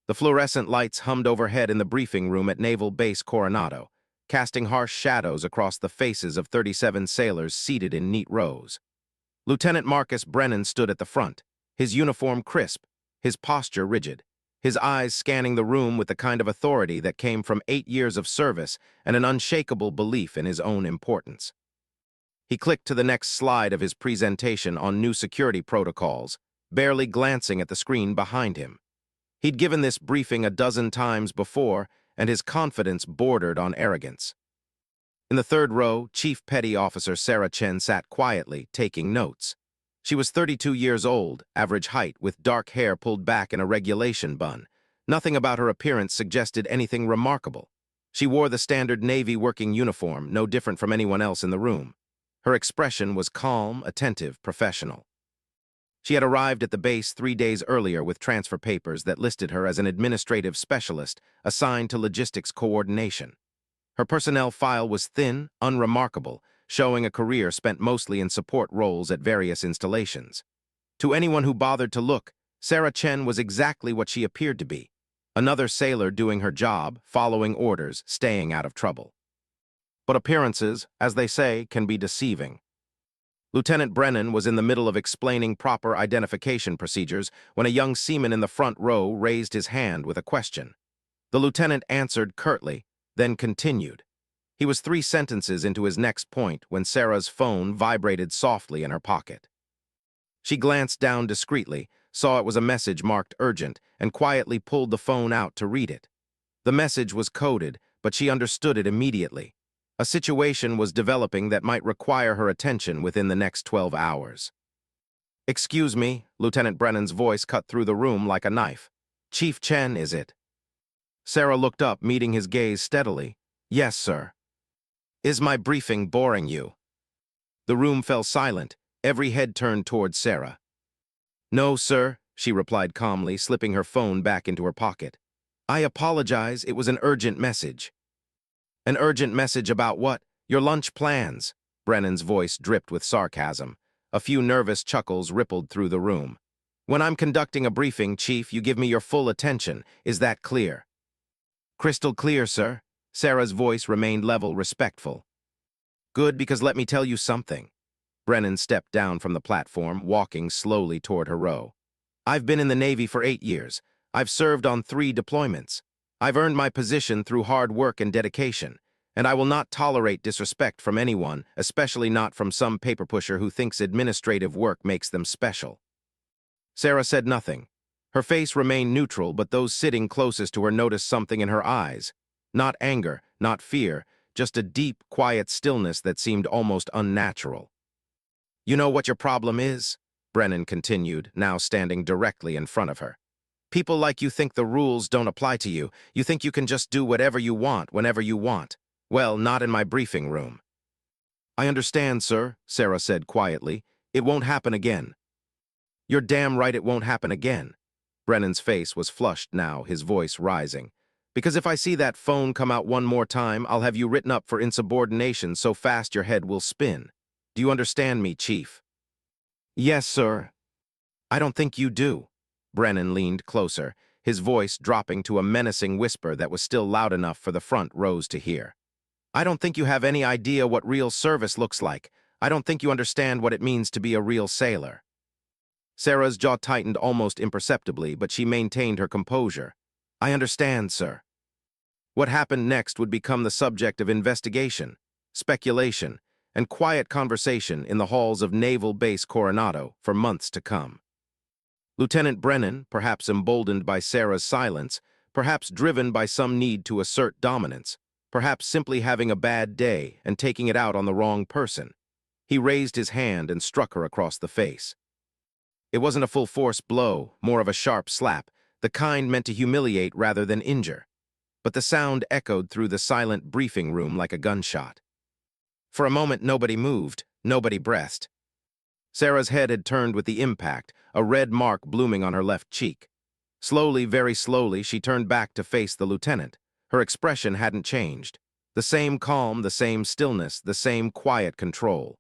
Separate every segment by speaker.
Speaker 1: The fluorescent lights hummed overhead in the briefing room at Naval Base Coronado, casting harsh shadows across the faces of 37 sailors seated in neat rows. Lieutenant Marcus Brennan stood at the front, his uniform crisp, his posture rigid, his eyes scanning the room with the kind of authority that came from 8 years of service and an unshakable belief in his own importance. He clicked to the next slide of his presentation on new security protocols, barely glancing at the screen behind him. He'd given this briefing a dozen times before, and his confidence bordered on arrogance. In the third row, Chief Petty Officer Sarah Chen sat quietly, taking notes. She was 32 years old, average height, with dark hair pulled back in a regulation bun. Nothing about her appearance suggested anything remarkable. She wore the standard Navy working uniform, no different from anyone else in the room. Her expression was calm, attentive, professional. She had arrived at the base 3 days earlier with transfer papers that listed her as an administrative specialist assigned to logistics coordination. Her personnel file was thin, unremarkable, showing a career spent mostly in support roles at various installations. To anyone who bothered to look, Sarah Chen was exactly what she appeared to be: another sailor doing her job, following orders, staying out of trouble. But appearances, as they say, can be deceiving. Lieutenant Brennan was in the middle of explaining proper identification procedures when a young seaman in the front row raised his hand with a question. The lieutenant answered curtly, then continued. He was 3 sentences into his next point when Sarah's phone vibrated softly in her pocket. She glanced down discreetly, saw it was a message marked urgent, and quietly pulled the phone out to read it. The message was coded, but she understood it immediately. A situation was developing that might require her attention within the next 12 hours. "Excuse me," Lieutenant Brennan's voice cut through the room like a knife. "Chief Chen, is it?" Sarah looked up, meeting his gaze steadily. "Yes, sir." "Is my briefing boring you?" The room fell silent, every head turned towards Sarah. "No, sir," she replied calmly, slipping her phone back into her pocket. "I apologize, it was an urgent message." "An urgent message about what? Your lunch plans?" Brennan's voice dripped with sarcasm. A few nervous chuckles rippled through the room. "When I'm conducting a briefing, Chief, you give me your full attention. Is that clear?" "Crystal clear, sir." Sarah's voice remained level, respectful. "Good, because let me tell you something." Brennan stepped down from the platform, walking slowly toward her row. "I've been in the Navy for 8 years. I've served on 3 deployments. I've earned my position through hard work and dedication, and I will not tolerate disrespect from anyone, especially not from some paper pusher who thinks administrative work makes them special." Sarah said nothing. Her face remained neutral, but those sitting closest to her noticed something in her eyes. Not anger, not fear, just a deep, quiet stillness that seemed almost unnatural. "You know what your problem is?" Brennan continued, now standing directly in front of her. "People like you think the rules don't apply to you. You think you can just do whatever you want, whenever you want. Well, not in my briefing room." "I understand, sir," Sarah said quietly. "It won't happen again." "You're damn right it won't happen again." Brennan's face was flushed now, his voice rising. "Because if I see that phone come out one more time, I'll have you written up for insubordination so fast your head will spin. Do you understand me, Chief?" "Yes, sir." "I don't think you do." Brennan leaned closer, his voice dropping to a menacing whisper that was still loud enough for the front rows to hear. "I don't think you have any idea what real service looks like. I don't think you understand what it means to be a real sailor." Sarah's jaw tightened almost imperceptibly, but she maintained her composure. "I understand, sir." What happened next would become the subject of investigation, speculation, and quiet conversation in the halls of Naval Base Coronado for months to come. Lieutenant Brennan, perhaps emboldened by Sarah's silence, perhaps driven by some need to assert dominance, perhaps simply having a bad day and taking it out on the wrong person, he raised his hand and struck her across the face. It wasn't a full-force blow, more of a sharp slap, the kind meant to humiliate rather than injure. But the sound echoed through the silent briefing room like a gunshot. For a moment, nobody moved, nobody breathed. Sarah's head had turned with the impact, a red mark blooming on her left cheek. Slowly, very slowly, she turned back to face the lieutenant. Her expression hadn't changed. The same calm, the same stillness, the same quiet control.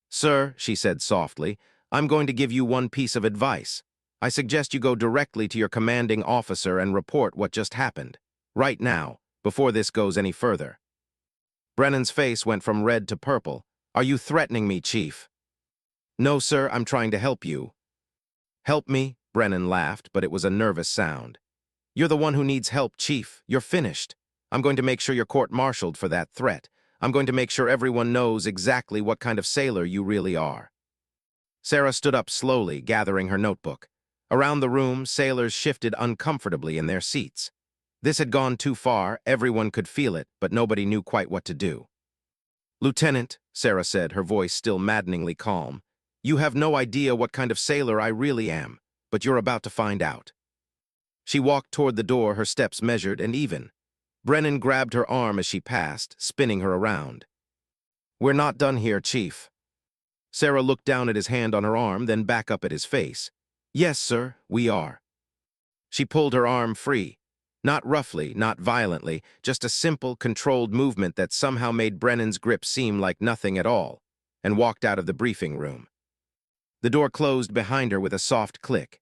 Speaker 1: "Sir," she said softly, "I'm going to give you one piece of advice. I suggest you go directly to your commanding officer and report what just happened. Right now, before this goes any further. Brennan's face went from red to purple. Are you threatening me, Chief? No, sir, I'm trying to help you. Help me? Brennan laughed, but it was a nervous sound. You're the one who needs help, Chief. You're finished. I'm going to make sure you're court-martialed for that threat. I'm going to make sure everyone knows exactly what kind of sailor you really are. Sarah stood up slowly, gathering her notebook. Around the room, sailors shifted uncomfortably in their seats. This had gone too far, everyone could feel it, but nobody knew quite what to do. Lieutenant, Sarah said, her voice still maddeningly calm, you have no idea what kind of sailor I really am, but you're about to find out. She walked toward the door, her steps measured and even. Brennan grabbed her arm as she passed, spinning her around. We're not done here, Chief. Sarah looked down at his hand on her arm, then back up at his face. Yes, sir, we are. She pulled her arm free. Not roughly, not violently, just a simple, controlled movement that somehow made Brennan's grip seem like nothing at all, and walked out of the briefing room. The door closed behind her with a soft click.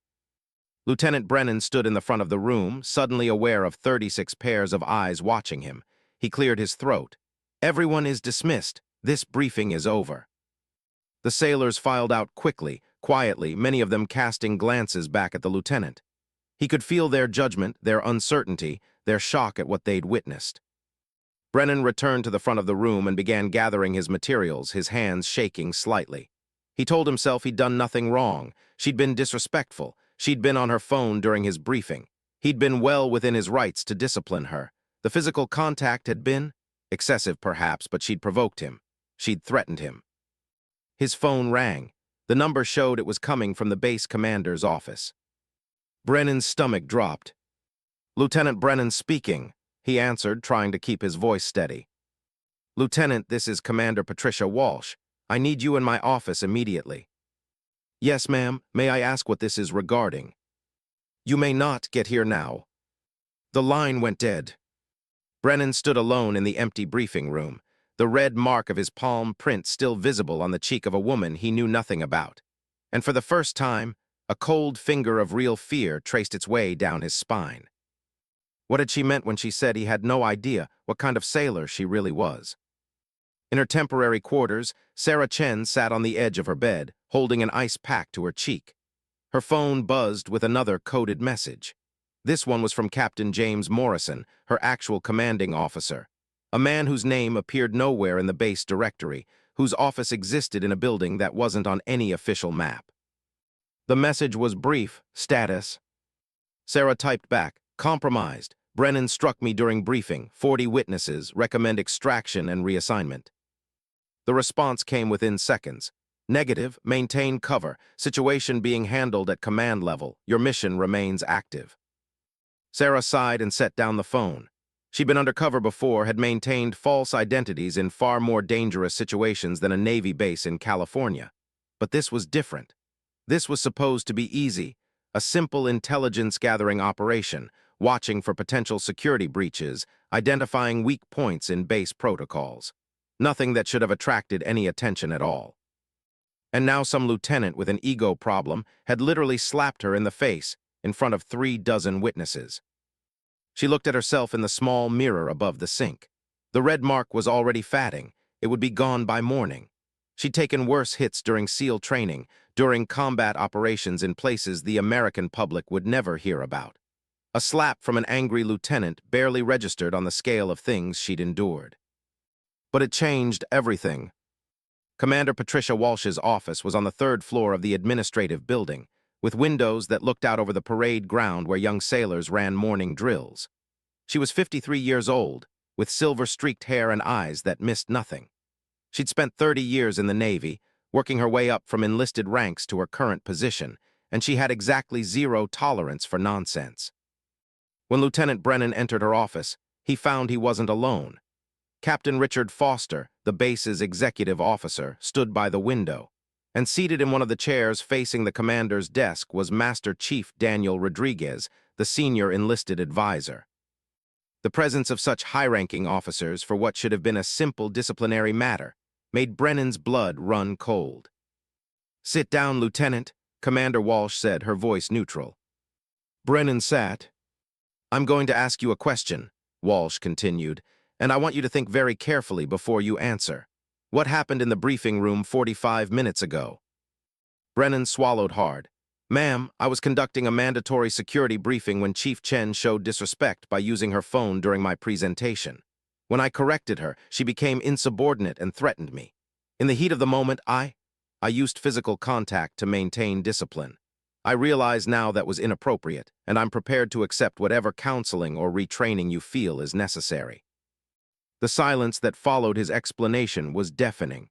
Speaker 1: Lieutenant Brennan stood in the front of the room, suddenly aware of 36 pairs of eyes watching him. He cleared his throat. Everyone is dismissed. This briefing is over. The sailors filed out quickly, quietly, many of them casting glances back at the lieutenant. He could feel their judgment, their uncertainty, their shock at what they'd witnessed. Brennan returned to the front of the room and began gathering his materials, his hands shaking slightly. He told himself he'd done nothing wrong. She'd been disrespectful. She'd been on her phone during his briefing. He'd been well within his rights to discipline her. The physical contact had been excessive, perhaps, but she'd provoked him. She'd threatened him. His phone rang. The number showed it was coming from the base commander's office. Brennan's stomach dropped. Lieutenant Brennan speaking, he answered, trying to keep his voice steady. Lieutenant, this is Commander Patricia Walsh. I need you in my office immediately. Yes, ma'am. May I ask what this is regarding? You may not get here now. The line went dead. Brennan stood alone in the empty briefing room, the red mark of his palm print still visible on the cheek of a woman he knew nothing about. And for the first time, a cold finger of real fear traced its way down his spine. What had she meant when she said he had no idea what kind of sailor she really was? In her temporary quarters, Sarah Chen sat on the edge of her bed, holding an ice pack to her cheek. Her phone buzzed with another coded message. This one was from Captain James Morrison, her actual commanding officer, a man whose name appeared nowhere in the base directory, whose office existed in a building that wasn't on any official map. The message was brief: status. Sarah typed back, compromised. Brennan struck me during briefing. 40 witnesses, recommend extraction and reassignment. The response came within seconds. Negative, maintain cover. Situation being handled at command level. Your mission remains active. Sarah sighed and set down the phone. She'd been undercover before, had maintained false identities in far more dangerous situations than a Navy base in California. But this was different. This was supposed to be easy, a simple intelligence-gathering operation, watching for potential security breaches, identifying weak points in base protocols. Nothing that should have attracted any attention at all. And now some lieutenant with an ego problem had literally slapped her in the face in front of 36 witnesses. She looked at herself in the small mirror above the sink. The red mark was already fading. It would be gone by morning. She'd taken worse hits during SEAL training, during combat operations in places the American public would never hear about. A slap from an angry lieutenant barely registered on the scale of things she'd endured. But it changed everything. Commander Patricia Walsh's office was on the 3rd floor of the administrative building, with windows that looked out over the parade ground where young sailors ran morning drills. She was 53 years old, with silver-streaked hair and eyes that missed nothing. She'd spent 30 years in the Navy, working her way up from enlisted ranks to her current position, and she had exactly zero tolerance for nonsense. When Lieutenant Brennan entered her office, he found he wasn't alone. Captain Richard Foster, the base's executive officer, stood by the window, and seated in one of the chairs facing the commander's desk was Master Chief Daniel Rodriguez, the senior enlisted advisor. The presence of such high-ranking officers for what should have been a simple disciplinary matter made Brennan's blood run cold. "Sit down, Lieutenant," Commander Walsh said, her voice neutral. Brennan sat. I'm going to ask you a question, Walsh continued, and I want you to think very carefully before you answer. What happened in the briefing room 45 minutes ago? Brennan swallowed hard. Ma'am, I was conducting a mandatory security briefing when Chief Chen showed disrespect by using her phone during my presentation. When I corrected her, she became insubordinate and threatened me. In the heat of the moment, I used physical contact to maintain discipline. I realize now that was inappropriate, and I'm prepared to accept whatever counseling or retraining you feel is necessary. The silence that followed his explanation was deafening.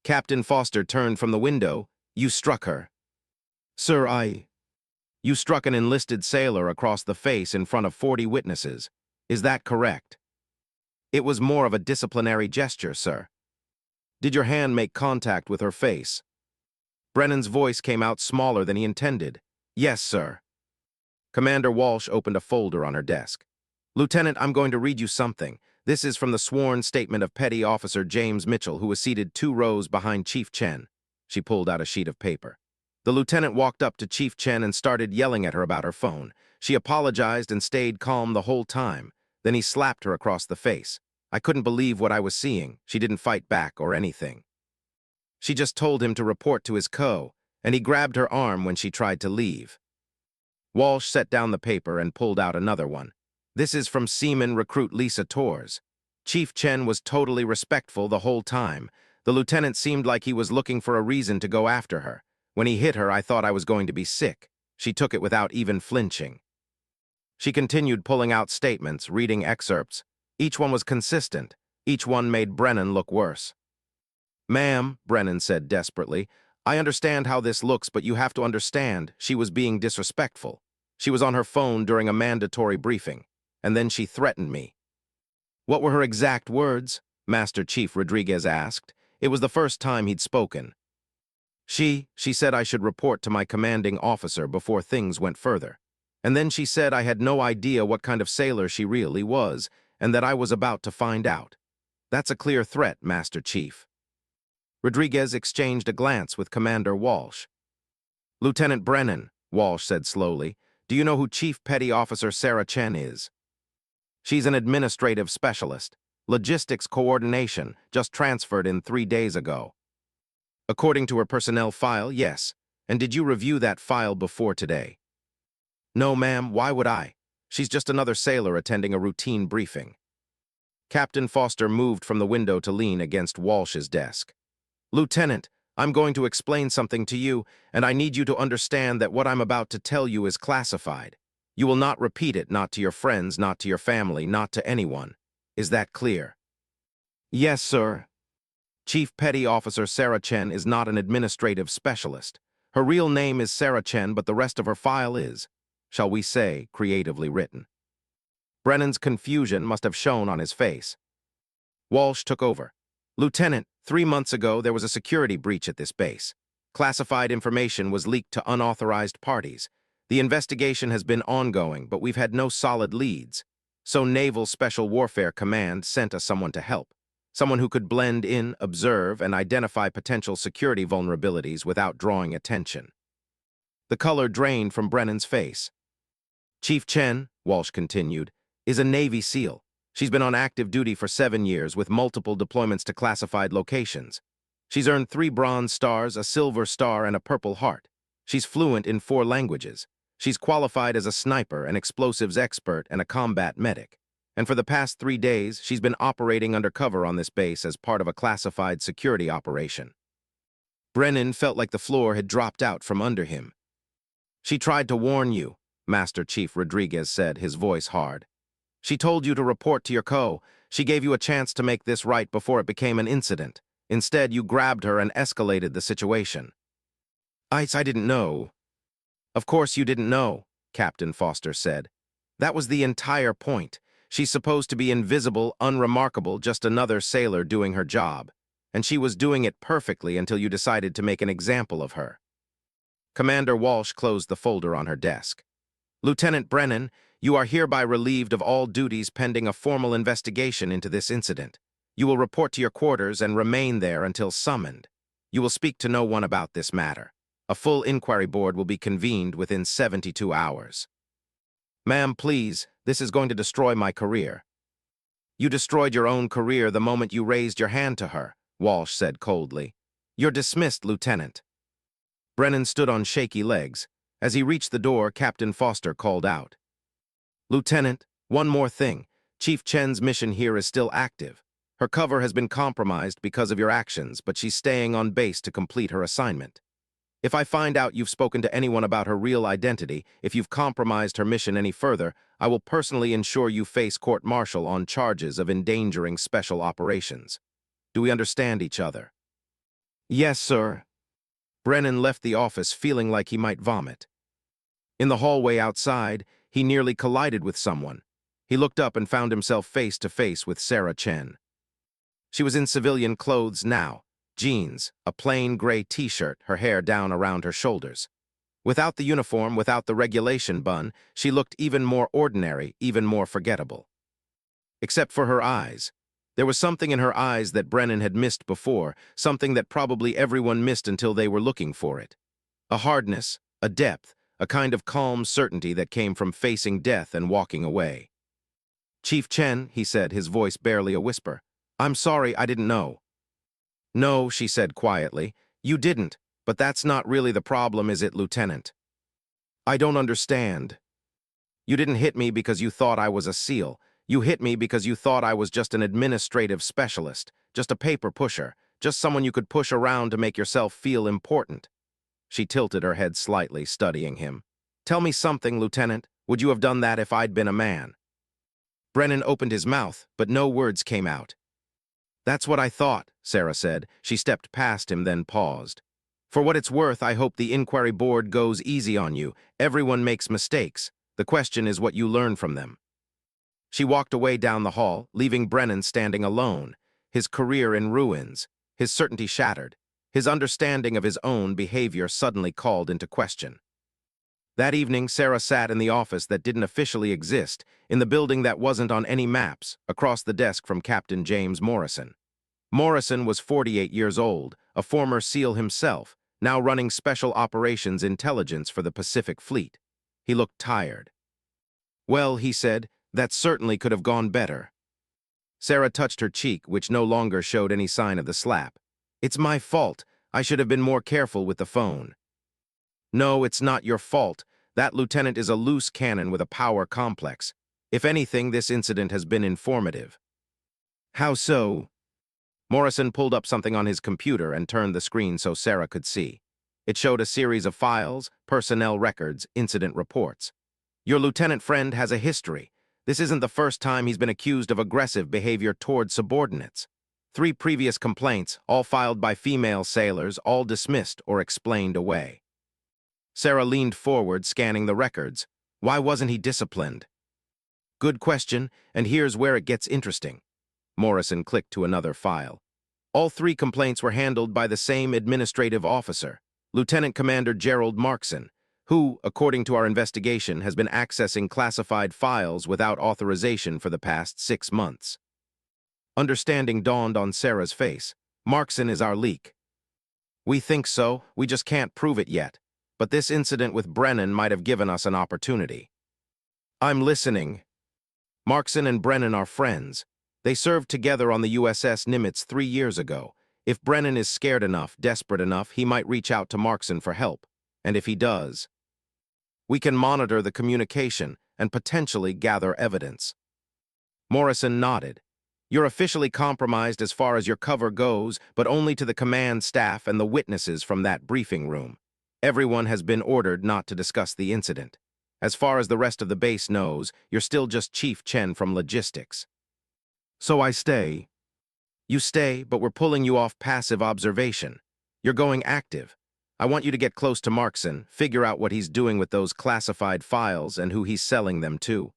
Speaker 1: Captain Foster turned from the window. You struck her. Sir, You struck an enlisted sailor across the face in front of 40 witnesses. Is that correct? It was more of a disciplinary gesture, sir. Did your hand make contact with her face? Brennan's voice came out smaller than he intended. Yes, sir. Commander Walsh opened a folder on her desk. Lieutenant, I'm going to read you something. This is from the sworn statement of Petty Officer James Mitchell, who was seated 2 rows behind Chief Chen. She pulled out a sheet of paper. The lieutenant walked up to Chief Chen and started yelling at her about her phone. She apologized and stayed calm the whole time. Then he slapped her across the face. I couldn't believe what I was seeing. She didn't fight back or anything. She just told him to report to his co, and he grabbed her arm when she tried to leave. Walsh set down the paper and pulled out another one. This is from Seaman Recruit Lisa Torres. Chief Chen was totally respectful the whole time. The lieutenant seemed like he was looking for a reason to go after her. When he hit her, I thought I was going to be sick. She took it without even flinching. She continued pulling out statements, reading excerpts. Each one was consistent. Each one made Brennan look worse. Ma'am, Brennan said desperately, I understand how this looks, but you have to understand, she was being disrespectful. She was on her phone during a mandatory briefing, and then she threatened me. What were her exact words? Master Chief Rodriguez asked. It was the first time he'd spoken. She said I should report to my commanding officer before things went further. And then she said I had no idea what kind of sailor she really was, and that I was about to find out. That's a clear threat, Master Chief. Rodriguez exchanged a glance with Commander Walsh. Lieutenant Brennan, Walsh said slowly, do you know who Chief Petty Officer Sarah Chen is? She's an administrative specialist. Logistics coordination, just transferred in 3 days ago. According to her personnel file, yes. And did you review that file before today? No, ma'am, why would I? She's just another sailor attending a routine briefing. Captain Foster moved from the window to lean against Walsh's desk. Lieutenant, I'm going to explain something to you, and I need you to understand that what I'm about to tell you is classified. You will not repeat it, not to your friends, not to your family, not to anyone. Is that clear? Yes, sir. Chief Petty Officer Sarah Chen is not an administrative specialist. Her real name is Sarah Chen, but the rest of her file is, shall we say, creatively written. Brennan's confusion must have shown on his face. Walsh took over. Lieutenant, 3 months ago there was a security breach at this base. Classified information was leaked to unauthorized parties. The investigation has been ongoing, but we've had no solid leads. So Naval Special Warfare Command sent us someone to help. Someone who could blend in, observe, and identify potential security vulnerabilities without drawing attention. The color drained from Brennan's face. Chief Chen, Walsh continued, is a Navy SEAL. She's been on active duty for 7 years with multiple deployments to classified locations. She's earned 3 Bronze Stars, a Silver Star, and a Purple Heart. She's fluent in 4 languages. She's qualified as a sniper, an explosives expert, and a combat medic. And for the past 3 days, she's been operating undercover on this base as part of a classified security operation. Brennan felt like the floor had dropped out from under him. She tried to warn you, Master Chief Rodriguez said, his voice hard. She told you to report to your co. She gave you a chance to make this right before it became an incident. Instead, you grabbed her and escalated the situation. I didn't know. Of course you didn't know, Captain Foster said. That was the entire point. She's supposed to be invisible, unremarkable, just another sailor doing her job. And she was doing it perfectly until you decided to make an example of her. Commander Walsh closed the folder on her desk. Lieutenant Brennan, you are hereby relieved of all duties pending a formal investigation into this incident. You will report to your quarters and remain there until summoned. You will speak to no one about this matter. A full inquiry board will be convened within 72 hours. Ma'am, please, this is going to destroy my career. You destroyed your own career the moment you raised your hand to her, Walsh said coldly. You're dismissed, Lieutenant. Brennan stood on shaky legs. As he reached the door, Captain Foster called out. Lieutenant, one more thing. Chief Chen's mission here is still active. Her cover has been compromised because of your actions, but she's staying on base to complete her assignment. If I find out you've spoken to anyone about her real identity, if you've compromised her mission any further, I will personally ensure you face court-martial on charges of endangering special operations. Do we understand each other? Yes, sir. Brennan left the office feeling like he might vomit. In the hallway outside, he nearly collided with someone. He looked up and found himself face to face with Sarah Chen. She was in civilian clothes now, jeans, a plain gray t-shirt, her hair down around her shoulders. Without the uniform, without the regulation bun, she looked even more ordinary, even more forgettable. Except for her eyes. There was something in her eyes that Brennan had missed before, something that probably everyone missed until they were looking for it. A hardness, a depth, a kind of calm certainty that came from facing death and walking away. Chief Chen, he said, his voice barely a whisper. I'm sorry, I didn't know. No, she said quietly. You didn't, but that's not really the problem, is it, Lieutenant? I don't understand. You didn't hit me because you thought I was a SEAL. You hit me because you thought I was just an administrative specialist, just a paper pusher, just someone you could push around to make yourself feel important. She tilted her head slightly, studying him. Tell me something, Lieutenant. Would you have done that if I'd been a man? Brennan opened his mouth, but no words came out. That's what I thought, Sarah said. She stepped past him, then paused. For what it's worth, I hope the inquiry board goes easy on you. Everyone makes mistakes. The question is what you learn from them. She walked away down the hall, leaving Brennan standing alone, his career in ruins, his certainty shattered, his understanding of his own behavior suddenly called into question. That evening, Sarah sat in the office that didn't officially exist, in the building that wasn't on any maps, across the desk from Captain James Morrison. Morrison was 48 years old, a former SEAL himself, now running Special Operations Intelligence for the Pacific Fleet. He looked tired. Well, he said, that certainly could have gone better. Sarah touched her cheek, which no longer showed any sign of the slap. It's my fault. I should have been more careful with the phone. No, it's not your fault. That lieutenant is a loose cannon with a power complex. If anything, this incident has been informative. How so? Morrison pulled up something on his computer and turned the screen so Sarah could see. It showed a series of files, personnel records, incident reports. Your lieutenant friend has a history. This isn't the first time he's been accused of aggressive behavior toward subordinates. 3 previous complaints, all filed by female sailors, all dismissed or explained away. Sarah leaned forward, scanning the records. Why wasn't he disciplined? Good question, and here's where it gets interesting. Morrison clicked to another file. All 3 complaints were handled by the same administrative officer, Lieutenant Commander Gerald Markson, who, according to our investigation, has been accessing classified files without authorization for the past 6 months. Understanding dawned on Sarah's face. Markson is our leak. We think so, we just can't prove it yet. But this incident with Brennan might have given us an opportunity. I'm listening. Markson and Brennan are friends. They served together on the USS Nimitz 3 years ago. If Brennan is scared enough, desperate enough, he might reach out to Markson for help. And if he does, we can monitor the communication and potentially gather evidence. Morrison nodded. You're officially compromised as far as your cover goes, but only to the command staff and the witnesses from that briefing room. Everyone has been ordered not to discuss the incident. As far as the rest of the base knows, you're still just Chief Chen from logistics. So I stay. You stay, but we're pulling you off passive observation. You're going active. I want you to get close to Markson, figure out what he's doing with those classified files and who he's selling them to.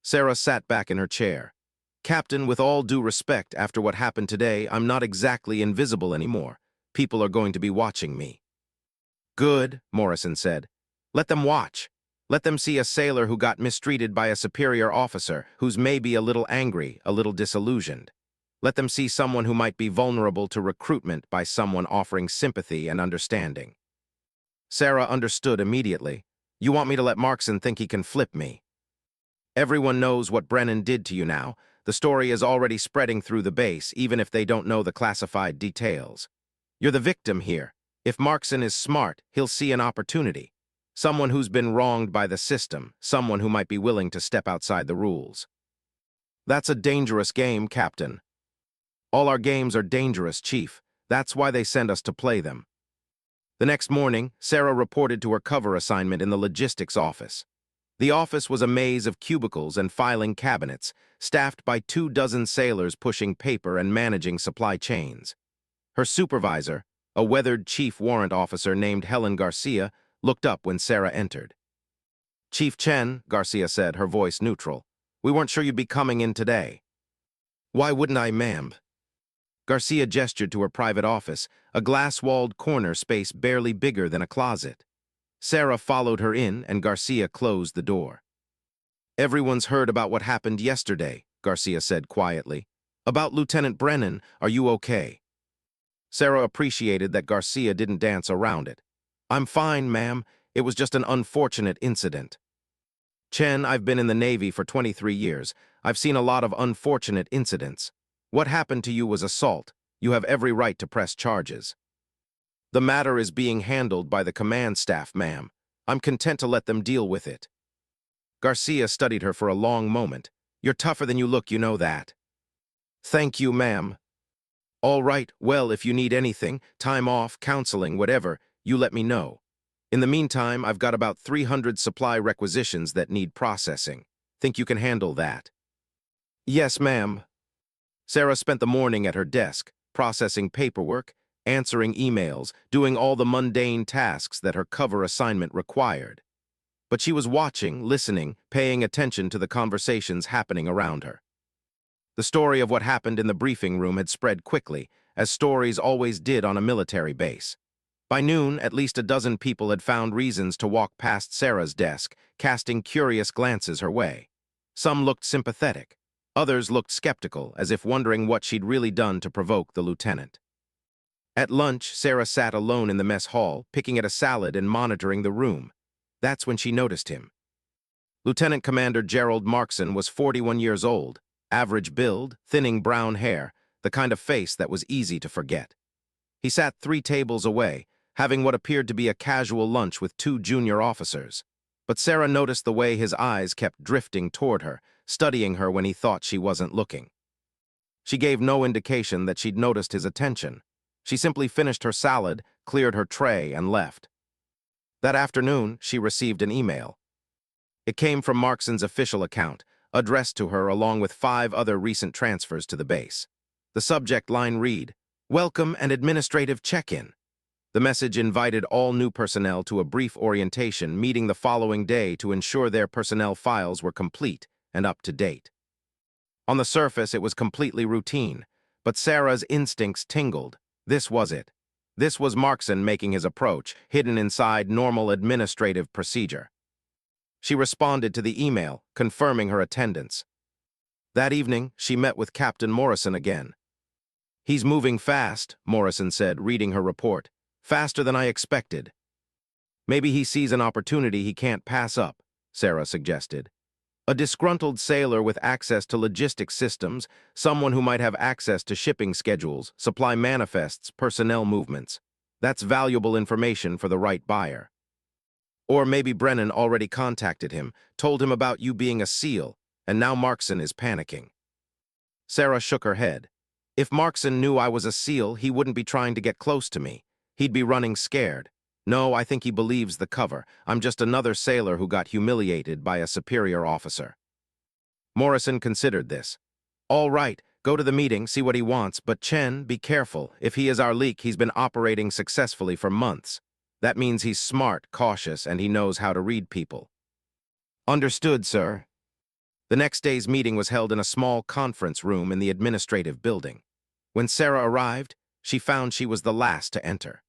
Speaker 1: Sarah sat back in her chair. Captain, with all due respect, after what happened today, I'm not exactly invisible anymore. People are going to be watching me. Good, Morrison said. Let them watch. Let them see a sailor who got mistreated by a superior officer, who's maybe a little angry, a little disillusioned. Let them see someone who might be vulnerable to recruitment by someone offering sympathy and understanding. Sarah understood immediately. You want me to let Markson think he can flip me? Everyone knows what Brennan did to you now. The story is already spreading through the base, even if they don't know the classified details. You're the victim here. If Markson is smart, he'll see an opportunity. Someone who's been wronged by the system, someone who might be willing to step outside the rules. That's a dangerous game, Captain. All our games are dangerous, Chief. That's why they send us to play them. The next morning, Sarah reported to her cover assignment in the logistics office. The office was a maze of cubicles and filing cabinets, staffed by 24 sailors pushing paper and managing supply chains. Her supervisor, a weathered chief warrant officer named Helen Garcia, looked up when Sarah entered. Chief Chen, Garcia said, her voice neutral. We weren't sure you'd be coming in today. Why wouldn't I, ma'am? Garcia gestured to her private office, a glass-walled corner space barely bigger than a closet. Sarah followed her in, and Garcia closed the door. Everyone's heard about what happened yesterday, Garcia said quietly. About Lieutenant Brennan, are you okay? Sarah appreciated that Garcia didn't dance around it. I'm fine, ma'am. It was just an unfortunate incident. Chen, I've been in the Navy for 23 years. I've seen a lot of unfortunate incidents. What happened to you was assault. You have every right to press charges. The matter is being handled by the command staff, ma'am. I'm content to let them deal with it. Garcia studied her for a long moment. You're tougher than you look, you know that. Thank you, ma'am. All right, well, if you need anything, time off, counseling, whatever, you let me know. In the meantime, I've got about 300 supply requisitions that need processing. Think you can handle that? Yes, ma'am. Sarah spent the morning at her desk, processing paperwork, answering emails, doing all the mundane tasks that her cover assignment required. But she was watching, listening, paying attention to the conversations happening around her. The story of what happened in the briefing room had spread quickly, as stories always did on a military base. By noon, at least a dozen people had found reasons to walk past Sarah's desk, casting curious glances her way. Some looked sympathetic. Others looked skeptical, as if wondering what she'd really done to provoke the lieutenant. At lunch, Sarah sat alone in the mess hall, picking at a salad and monitoring the room. That's when she noticed him. Lieutenant Commander Gerald Markson was 41 years old, average build, thinning brown hair, the kind of face that was easy to forget. He sat 3 tables away, having what appeared to be a casual lunch with 2 junior officers. But Sarah noticed the way his eyes kept drifting toward her, studying her when he thought she wasn't looking. She gave no indication that she'd noticed his attention. She simply finished her salad, cleared her tray, and left. That afternoon, she received an email. It came from Markson's official account, addressed to her along with 5 other recent transfers to the base. The subject line read, "Welcome and administrative check-in." The message invited all new personnel to a brief orientation meeting the following day to ensure their personnel files were complete and up to date. On the surface, it was completely routine, but Sarah's instincts tingled. This was it. This was Markson making his approach, hidden inside normal administrative procedure. She responded to the email, confirming her attendance. That evening, she met with Captain Morrison again. "He's moving fast," Morrison said, reading her report. "Faster than I expected." "Maybe he sees an opportunity he can't pass up," Sarah suggested. "A disgruntled sailor with access to logistics systems, someone who might have access to shipping schedules, supply manifests, personnel movements. That's valuable information for the right buyer. Or maybe Brennan already contacted him, told him about you being a SEAL, and now Markson is panicking." Sarah shook her head. "If Markson knew I was a SEAL, he wouldn't be trying to get close to me. He'd be running scared. No, I think he believes the cover. I'm just another sailor who got humiliated by a superior officer." Morrison considered this. "All right, go to the meeting, see what he wants, but Chen, be careful. If he is our leak, he's been operating successfully for months. That means he's smart, cautious, and he knows how to read people." "Understood, sir." The next day's meeting was held in a small conference room in the administrative building. When Sarah arrived, she found she was the last to enter.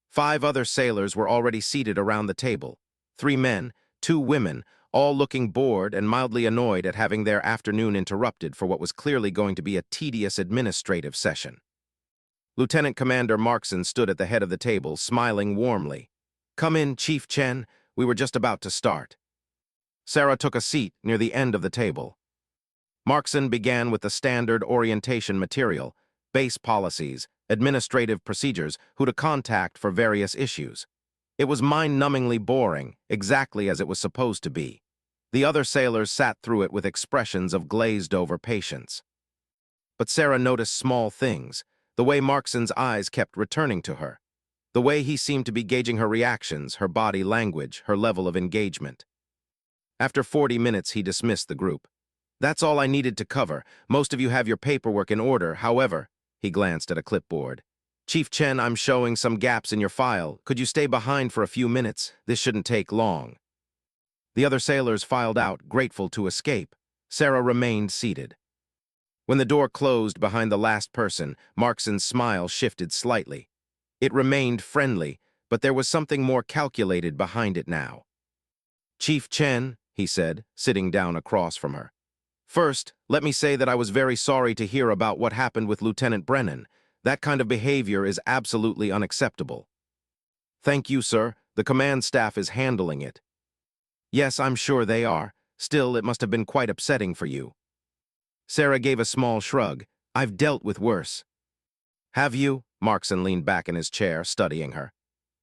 Speaker 1: 5 other sailors were already seated around the table. 3 men, 2 women, all looking bored and mildly annoyed at having their afternoon interrupted for what was clearly going to be a tedious administrative session. Lieutenant Commander Markson stood at the head of the table, smiling warmly. Come in, Chief Chen. We were just about to start. Sarah took a seat near the end of the table. Markson began with the standard orientation material, base policies, administrative procedures, who to contact for various issues. It was mind-numbingly boring, exactly as it was supposed to be. The other sailors sat through it with expressions of glazed-over patience. But Sarah noticed small things, the way Markson's eyes kept returning to her, the way he seemed to be gauging her reactions, her body language, her level of engagement. After 40 minutes, he dismissed the group. That's all I needed to cover. Most of you have your paperwork in order. However, he glanced at a clipboard. Chief Chen, I'm showing some gaps in your file. Could you stay behind for a few minutes? This shouldn't take long. The other sailors filed out, grateful to escape. Sarah remained seated. When the door closed behind the last person, Markson's smile shifted slightly. It remained friendly, but there was something more calculated behind it now. Chief Chen, he said, sitting down across from her. First, let me say that I was very sorry to hear about what happened with Lieutenant Brennan. That kind of behavior is absolutely unacceptable. Thank you, sir. The command staff is handling it. Yes, I'm sure they are. Still, it must have been quite upsetting for you. Sarah gave a small shrug. I've dealt with worse. Have you? Markson leaned back in his chair, studying her.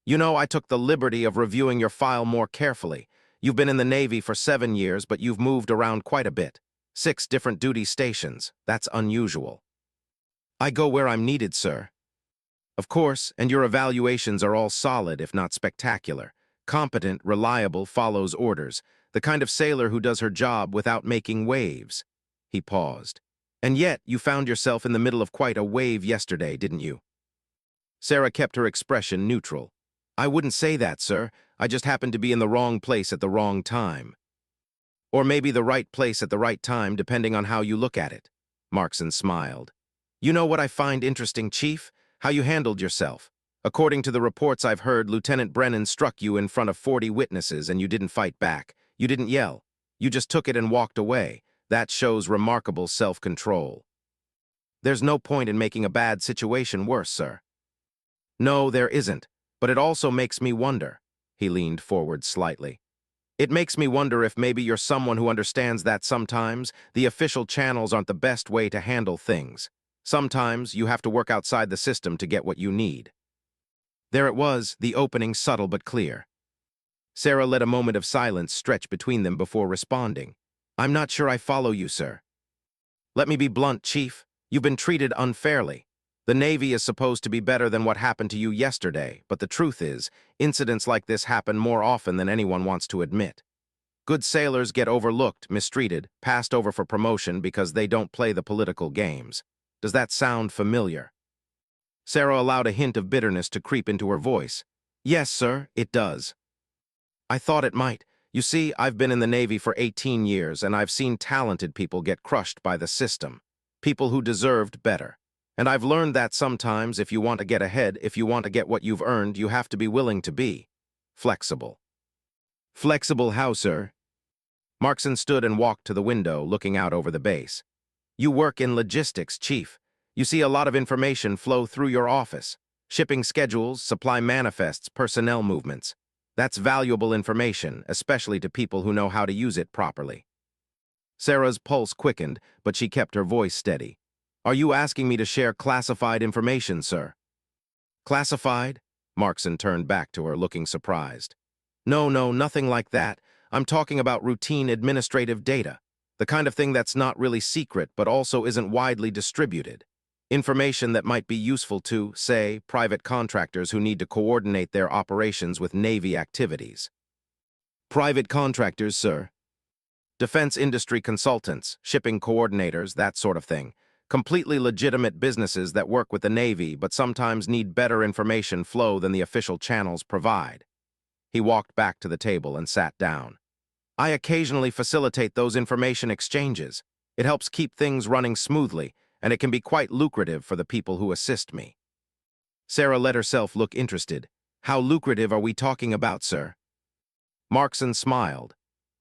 Speaker 1: You know, I took the liberty of reviewing your file more carefully. You've been in the Navy for 7 years, but you've moved around quite a bit. 6 different duty stations. That's unusual. I go where I'm needed, sir. Of course, and your evaluations are all solid, if not spectacular. Competent, reliable, follows orders. The kind of sailor who does her job without making waves. He paused. And yet, you found yourself in the middle of quite a wave yesterday, didn't you? Sarah kept her expression neutral. I wouldn't say that, sir. I just happened to be in the wrong place at the wrong time. Or maybe the right place at the right time, depending on how you look at it. Markson smiled. You know what I find interesting, Chief? How you handled yourself. According to the reports I've heard, Lieutenant Brennan struck you in front of 40 witnesses and you didn't fight back. You didn't yell. You just took it and walked away. That shows remarkable self-control. There's no point in making a bad situation worse, sir. No, there isn't, but it also makes me wonder. He leaned forward slightly. It makes me wonder if maybe you're someone who understands that sometimes the official channels aren't the best way to handle things. Sometimes you have to work outside the system to get what you need. There it was, the opening subtle but clear. Sarah let a moment of silence stretch between them before responding. I'm not sure I follow you, sir. Let me be blunt, Chief. You've been treated unfairly. The Navy is supposed to be better than what happened to you yesterday, but the truth is, incidents like this happen more often than anyone wants to admit. Good sailors get overlooked, mistreated, passed over for promotion because they don't play the political games. Does that sound familiar? Sarah allowed a hint of bitterness to creep into her voice. Yes, sir, it does. I thought it might. You see, I've been in the Navy for 18 years, and I've seen talented people get crushed by the system. People who deserved better. And I've learned that sometimes if you want to get ahead, if you want to get what you've earned, you have to be willing to be flexible. Flexible how, sir? Markson stood and walked to the window, looking out over the base. You work in logistics, Chief. You see a lot of information flow through your office. Shipping schedules, supply manifests, personnel movements. That's valuable information, especially to people who know how to use it properly. Sarah's pulse quickened, but she kept her voice steady. Are you asking me to share classified information, sir? Classified? Markson turned back to her, looking surprised. No, nothing like that. I'm talking about routine administrative data. The kind of thing that's not really secret, but also isn't widely distributed. Information that might be useful to, say, private contractors who need to coordinate their operations with Navy activities. Private contractors, sir? Defense industry consultants, shipping coordinators, that sort of thing. Completely legitimate businesses that work with the Navy but sometimes need better information flow than the official channels provide. He walked back to the table and sat down. I occasionally facilitate those information exchanges. It helps keep things running smoothly, and it can be quite lucrative for the people who assist me. Sarah let herself look interested. How lucrative are we talking about, sir? Markson smiled.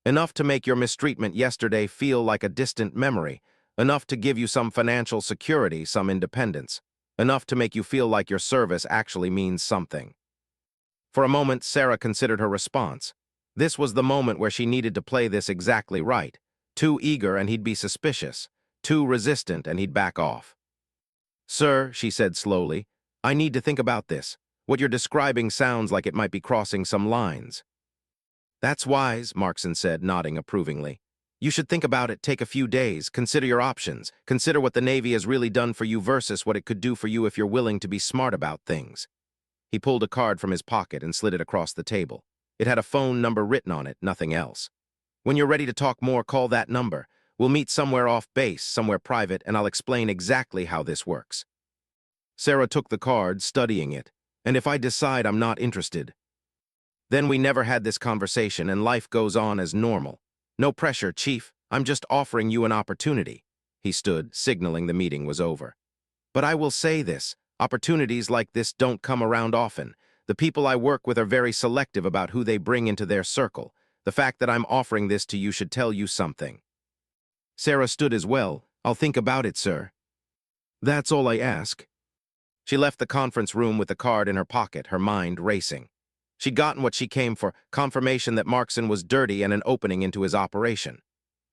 Speaker 1: Enough to make your mistreatment yesterday feel like a distant memory. Enough to give you some financial security, some independence. Enough to make you feel like your service actually means something. For a moment, Sarah considered her response. This was the moment where she needed to play this exactly right. Too eager and he'd be suspicious. Too resistant and he'd back off. "Sir," she said slowly, "I need to think about this. What you're describing sounds like it might be crossing some lines." "That's wise," Markson said, nodding approvingly. "You should think about it, take a few days, consider your options, consider what the Navy has really done for you versus what it could do for you if you're willing to be smart about things." He pulled a card from his pocket and slid it across the table. It had a phone number written on it, nothing else. "When you're ready to talk more, call that number. We'll meet somewhere off base, somewhere private, and I'll explain exactly how this works." Sarah took the card, studying it. "And if I decide I'm not interested?" "Then we never had this conversation and life goes on as normal. No pressure, Chief. I'm just offering you an opportunity." He stood, signaling the meeting was over. "But I will say this. Opportunities like this don't come around often. The people I work with are very selective about who they bring into their circle. The fact that I'm offering this to you should tell you something." Sarah stood as well. "I'll think about it, sir." "That's all I ask." She left the conference room with the card in her pocket, her mind racing. She'd gotten what she came for, confirmation that Markson was dirty and an opening into his operation.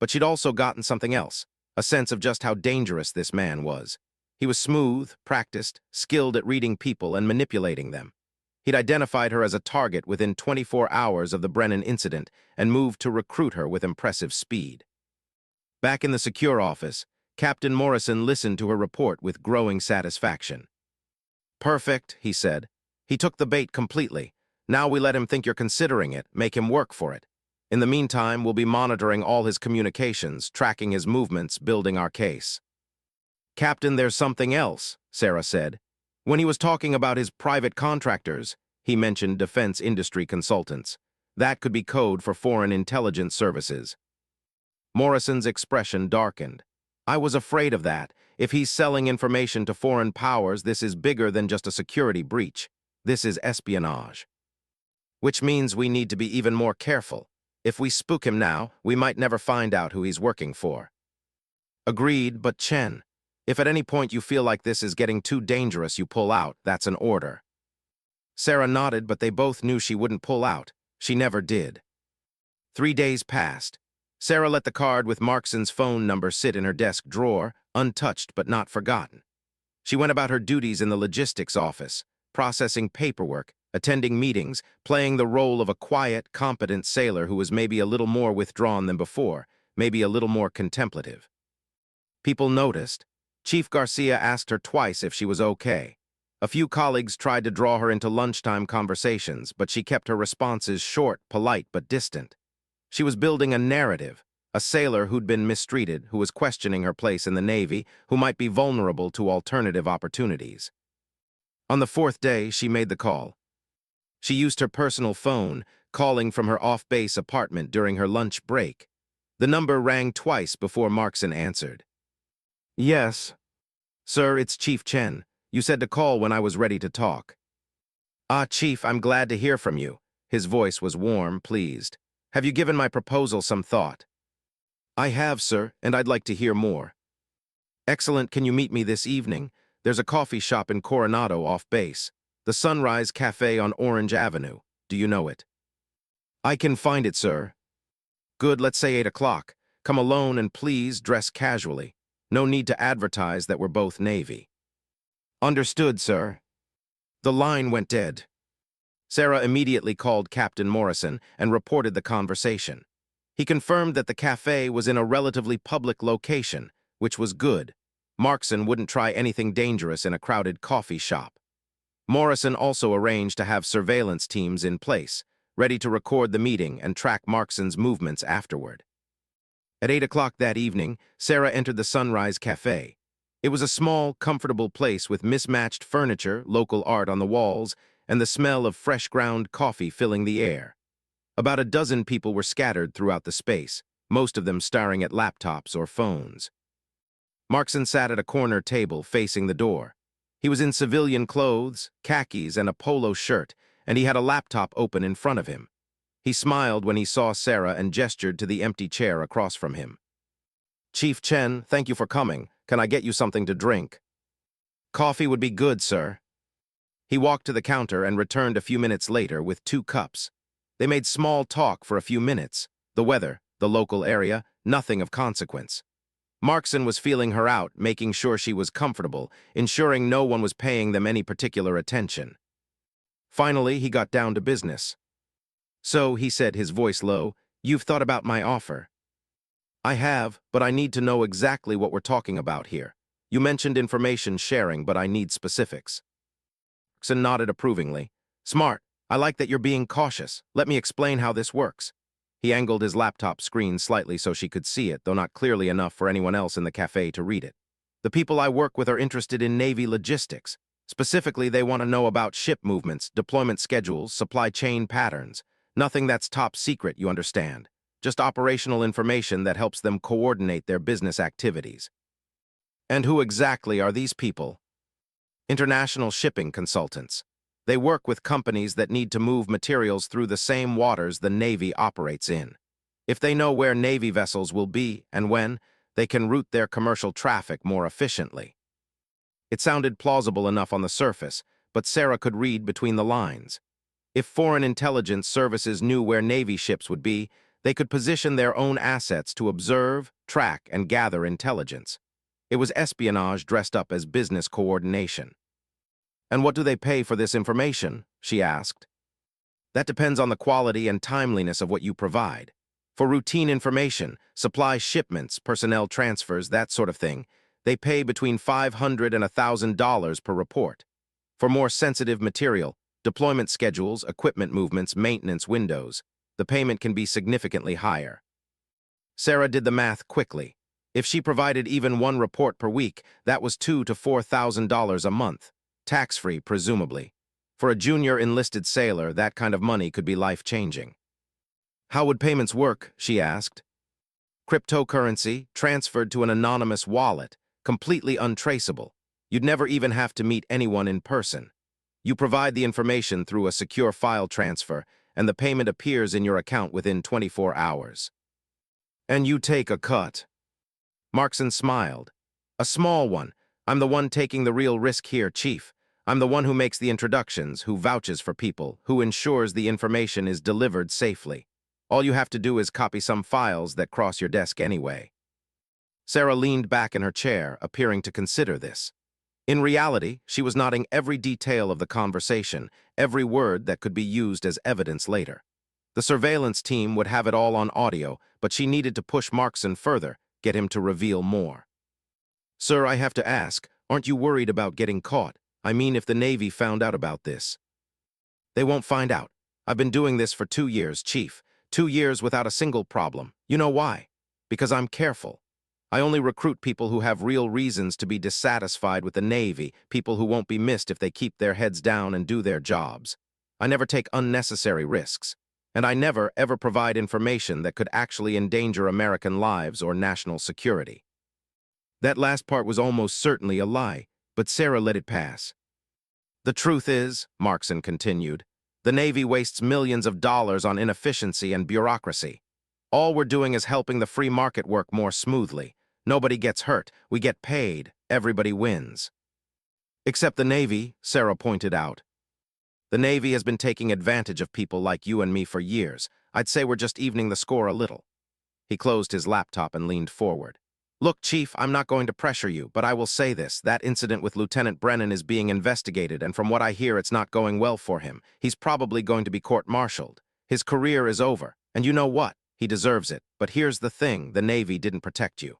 Speaker 1: But she'd also gotten something else, a sense of just how dangerous this man was. He was smooth, practiced, skilled at reading people and manipulating them. He'd identified her as a target within 24 hours of the Brennan incident and moved to recruit her with impressive speed. Back in the secure office, Captain Morrison listened to her report with growing satisfaction. "Perfect," he said. "He took the bait completely. Now we let him think you're considering it, make him work for it. In the meantime, we'll be monitoring all his communications, tracking his movements, building our case." "Captain, there's something else," Sarah said. "When he was talking about his private contractors, he mentioned defense industry consultants. That could be code for foreign intelligence services." Morrison's expression darkened. "I was afraid of that. If he's selling information to foreign powers, this is bigger than just a security breach. This is espionage. Which means we need to be even more careful. If we spook him now, we might never find out who he's working for." "Agreed, but Chen, if at any point you feel like this is getting too dangerous, you pull out. That's an order." Sarah nodded, but they both knew she wouldn't pull out. She never did. 3 days passed. Sarah let the card with Markson's phone number sit in her desk drawer, untouched but not forgotten. She went about her duties in the logistics office, processing paperwork, attending meetings, playing the role of a quiet, competent sailor who was maybe a little more withdrawn than before, maybe a little more contemplative. People noticed. Chief Garcia asked her twice if she was okay. A few colleagues tried to draw her into lunchtime conversations, but she kept her responses short, polite, but distant. She was building a narrative, a sailor who'd been mistreated, who was questioning her place in the Navy, who might be vulnerable to alternative opportunities. On the 4th day, she made the call. She used her personal phone, calling from her off-base apartment during her lunch break. The number rang twice before Markson answered. "Yes. Sir, it's Chief Chen. You said to call when I was ready to talk." "Ah, Chief, I'm glad to hear from you." His voice was warm, pleased. "Have you given my proposal some thought?" "I have, sir, and I'd like to hear more." "Excellent. Can you meet me this evening? There's a coffee shop in Coronado off base. The Sunrise Cafe on Orange Avenue. Do you know it?" "I can find it, sir." "Good, let's say 8 o'clock. Come alone and please dress casually. No need to advertise that we're both Navy." "Understood, sir." The line went dead. Sarah immediately called Captain Morrison and reported the conversation. He confirmed that the cafe was in a relatively public location, which was good. Markson wouldn't try anything dangerous in a crowded coffee shop. Morrison also arranged to have surveillance teams in place, ready to record the meeting and track Markson's movements afterward. At 8 o'clock that evening, Sarah entered the Sunrise Cafe. It was a small, comfortable place with mismatched furniture, local art on the walls, and the smell of fresh ground coffee filling the air. About a dozen people were scattered throughout the space, most of them staring at laptops or phones. Markson sat at a corner table facing the door. He was in civilian clothes, khakis, and a polo shirt, and he had a laptop open in front of him. He smiled when he saw Sarah and gestured to the empty chair across from him. "Chief Chen, thank you for coming. Can I get you something to drink?" "Coffee would be good, sir." He walked to the counter and returned a few minutes later with 2 cups. They made small talk for a few minutes. The weather, the local area, nothing of consequence. Markson was feeling her out, making sure she was comfortable, ensuring no one was paying them any particular attention. Finally, he got down to business. "So," he said, his voice low, "you've thought about my offer." "I have, but I need to know exactly what we're talking about here. You mentioned information sharing, but I need specifics." Markson nodded approvingly. "Smart. I like that you're being cautious. Let me explain how this works." He angled his laptop screen slightly so she could see it, though not clearly enough for anyone else in the cafe to read it. "The people I work with are interested in Navy logistics. Specifically, they want to know about ship movements, deployment schedules, supply chain patterns. Nothing that's top secret, you understand. Just operational information that helps them coordinate their business activities." "And who exactly are these people?" "International shipping consultants. They work with companies that need to move materials through the same waters the Navy operates in. If they know where Navy vessels will be and when, they can route their commercial traffic more efficiently." It sounded plausible enough on the surface, but Sarah could read between the lines. If foreign intelligence services knew where Navy ships would be, they could position their own assets to observe, track, and gather intelligence. It was espionage dressed up as business coordination. "And what do they pay for this information?" she asked. "That depends on the quality and timeliness of what you provide. For routine information, supply shipments, personnel transfers, that sort of thing, they pay between $500 and $1,000 per report. For more sensitive material, deployment schedules, equipment movements, maintenance windows, the payment can be significantly higher." Sarah did the math quickly. If she provided even 1 report per week, that was $2,000 to $4,000 a month. Tax-free, presumably. For a junior enlisted sailor, that kind of money could be life-changing. "How would payments work?" she asked. "Cryptocurrency, transferred to an anonymous wallet, completely untraceable. You'd never even have to meet anyone in person. You provide the information through a secure file transfer, and the payment appears in your account within 24 hours. "And you take a cut." Markson smiled. "A small one. I'm the one taking the real risk here, Chief. I'm the one who makes the introductions, who vouches for people, who ensures the information is delivered safely. All you have to do is copy some files that cross your desk anyway." Sarah leaned back in her chair, appearing to consider this. In reality, she was noting every detail of the conversation, every word that could be used as evidence later. The surveillance team would have it all on audio, but she needed to push Markson further, get him to reveal more. "Sir, I have to ask, aren't you worried about getting caught? I mean, if the Navy found out about this." "They won't find out. I've been doing this for 2 years, Chief. 2 years without a single problem. You know why? Because I'm careful. I only recruit people who have real reasons to be dissatisfied with the Navy, people who won't be missed if they keep their heads down and do their jobs. I never take unnecessary risks. And I never, ever provide information that could actually endanger American lives or national security." That last part was almost certainly a lie, but Sarah let it pass. "The truth is," Markson continued, "the Navy wastes millions of dollars on inefficiency and bureaucracy. All we're doing is helping the free market work more smoothly. Nobody gets hurt, we get paid, everybody wins." "Except the Navy," Sarah pointed out. "The Navy has been taking advantage of people like you and me for years. I'd say we're just evening the score a little." He closed his laptop and leaned forward. "Look, Chief, I'm not going to pressure you, but I will say this. That incident with Lieutenant Brennan is being investigated, and from what I hear, it's not going well for him. He's probably going to be court-martialed. His career is over, and you know what? He deserves it. But here's the thing, the Navy didn't protect you.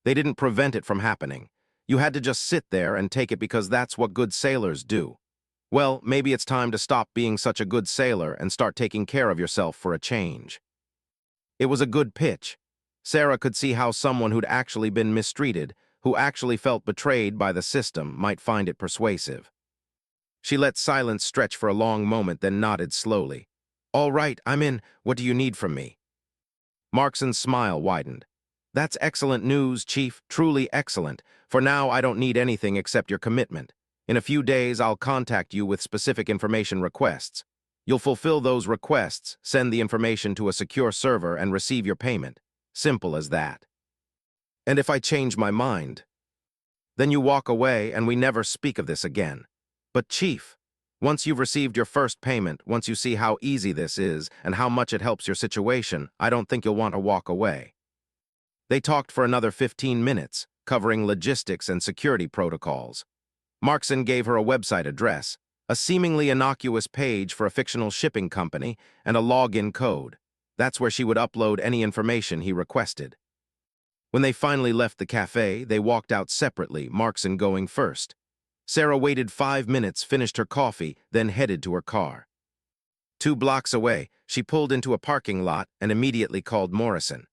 Speaker 1: They didn't prevent it from happening. You had to just sit there and take it because that's what good sailors do. Well, maybe it's time to stop being such a good sailor and start taking care of yourself for a change." It was a good pitch. Sarah could see how someone who'd actually been mistreated, who actually felt betrayed by the system, might find it persuasive. She let silence stretch for a long moment, then nodded slowly. "All right, I'm in. What do you need from me?" Markson's smile widened. "That's excellent news, Chief, truly excellent. For now, I don't need anything except your commitment. In a few days, I'll contact you with specific information requests. You'll fulfill those requests, send the information to a secure server, and receive your payment. Simple as that. And if I change my mind, then you walk away and we never speak of this again. But Chief, once you've received your first payment, once you see how easy this is and how much it helps your situation, I don't think you'll want to walk away. They talked for another 15 minutes, covering logistics and security protocols. Markson gave her a website address, a seemingly innocuous page for a fictional shipping company, and a login code. That's where she would upload any information he requested. When they finally left the cafe, they walked out separately, Markson going first. Sarah waited 5 minutes, finished her coffee, then headed to her car. 2 blocks away, she pulled into a parking lot and immediately called Morrison.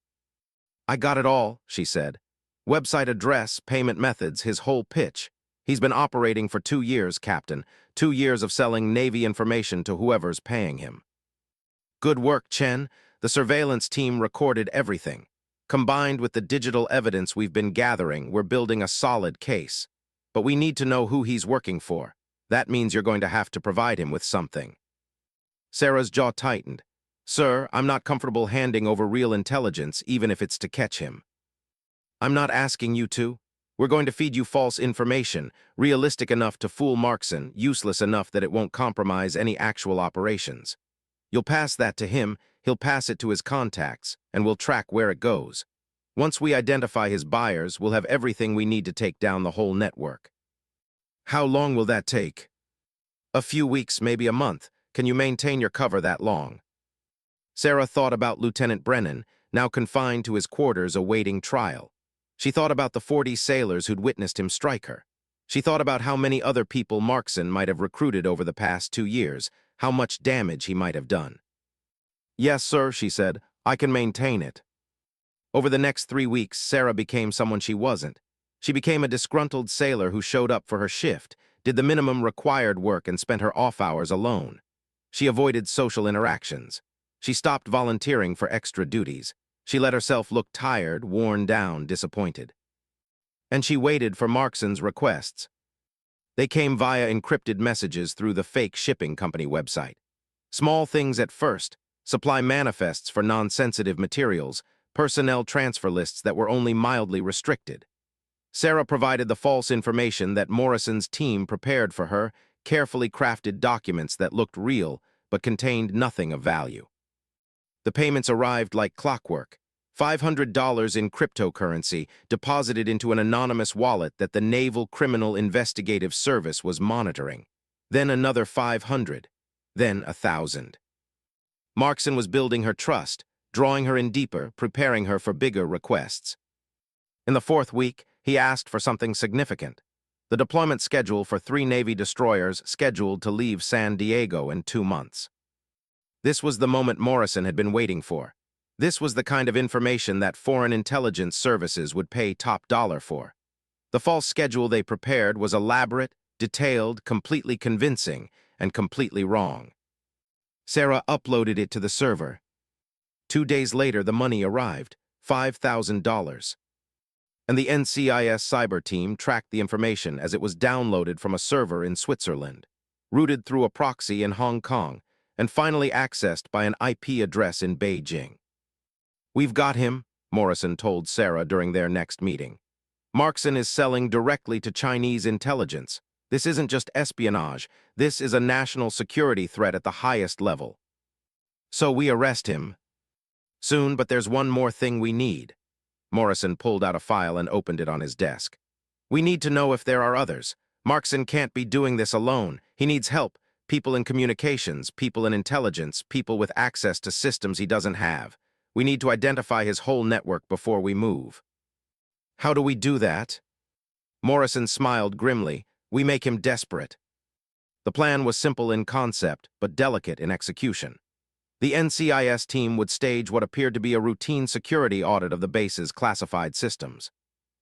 Speaker 1: "I got it all," she said. "Website address, payment methods, his whole pitch. He's been operating for 2 years, Captain. 2 years of selling Navy information to whoever's paying him." "Good work, Chen. The surveillance team recorded everything. Combined with the digital evidence we've been gathering, we're building a solid case. But we need to know who he's working for. That means you're going to have to provide him with something." Sarah's jaw tightened. "Sir, I'm not comfortable handing over real intelligence, even if it's to catch him." "I'm not asking you to. We're going to feed you false information, realistic enough to fool Markson, useless enough that it won't compromise any actual operations. You'll pass that to him, he'll pass it to his contacts, and we'll track where it goes. Once we identify his buyers, we'll have everything we need to take down the whole network." "How long will that take?" "A few weeks, maybe a month. Can you maintain your cover that long?" Sarah thought about Lieutenant Brennan, now confined to his quarters awaiting trial. She thought about the 40 sailors who'd witnessed him strike her. She thought about how many other people Markson might have recruited over the past 2 years, how much damage he might have done. "Yes, sir," she said. "I can maintain it." Over the next 3 weeks, Sarah became someone she wasn't. She became a disgruntled sailor who showed up for her shift, did the minimum required work, and spent her off hours alone. She avoided social interactions. She stopped volunteering for extra duties. She let herself look tired, worn down, disappointed. And she waited for Markson's requests. They came via encrypted messages through the fake shipping company website. Small things at first: supply manifests for non-sensitive materials, personnel transfer lists that were only mildly restricted. Sarah provided the false information that Morrison's team prepared for her, carefully crafted documents that looked real but contained nothing of value. The payments arrived like clockwork. $500 in cryptocurrency deposited into an anonymous wallet that the Naval Criminal Investigative Service was monitoring. Then another 500. Then 1,000. Markson was building her trust, drawing her in deeper, preparing her for bigger requests. In the 4th week, he asked for something significant: the deployment schedule for 3 Navy destroyers scheduled to leave San Diego in 2 months. This was the moment Morrison had been waiting for. This was the kind of information that foreign intelligence services would pay top dollar for. The false schedule they prepared was elaborate, detailed, completely convincing, and completely wrong. Sarah uploaded it to the server. 2 days later, the money arrived, $5,000. And the NCIS cyber team tracked the information as it was downloaded from a server in Switzerland, routed through a proxy in Hong Kong, and finally accessed by an IP address in Beijing. "We've got him," Morrison told Sarah during their next meeting. "Markson is selling directly to Chinese intelligence. This isn't just espionage. This is a national security threat at the highest level. So we arrest him soon, but there's one more thing we need." Morrison pulled out a file and opened it on his desk. "We need to know if there are others. Markson can't be doing this alone. He needs help. People in communications, people in intelligence, people with access to systems he doesn't have. We need to identify his whole network before we move." "How do we do that?" Morrison smiled grimly. "We make him desperate." The plan was simple in concept, but delicate in execution. The NCIS team would stage what appeared to be a routine security audit of the base's classified systems.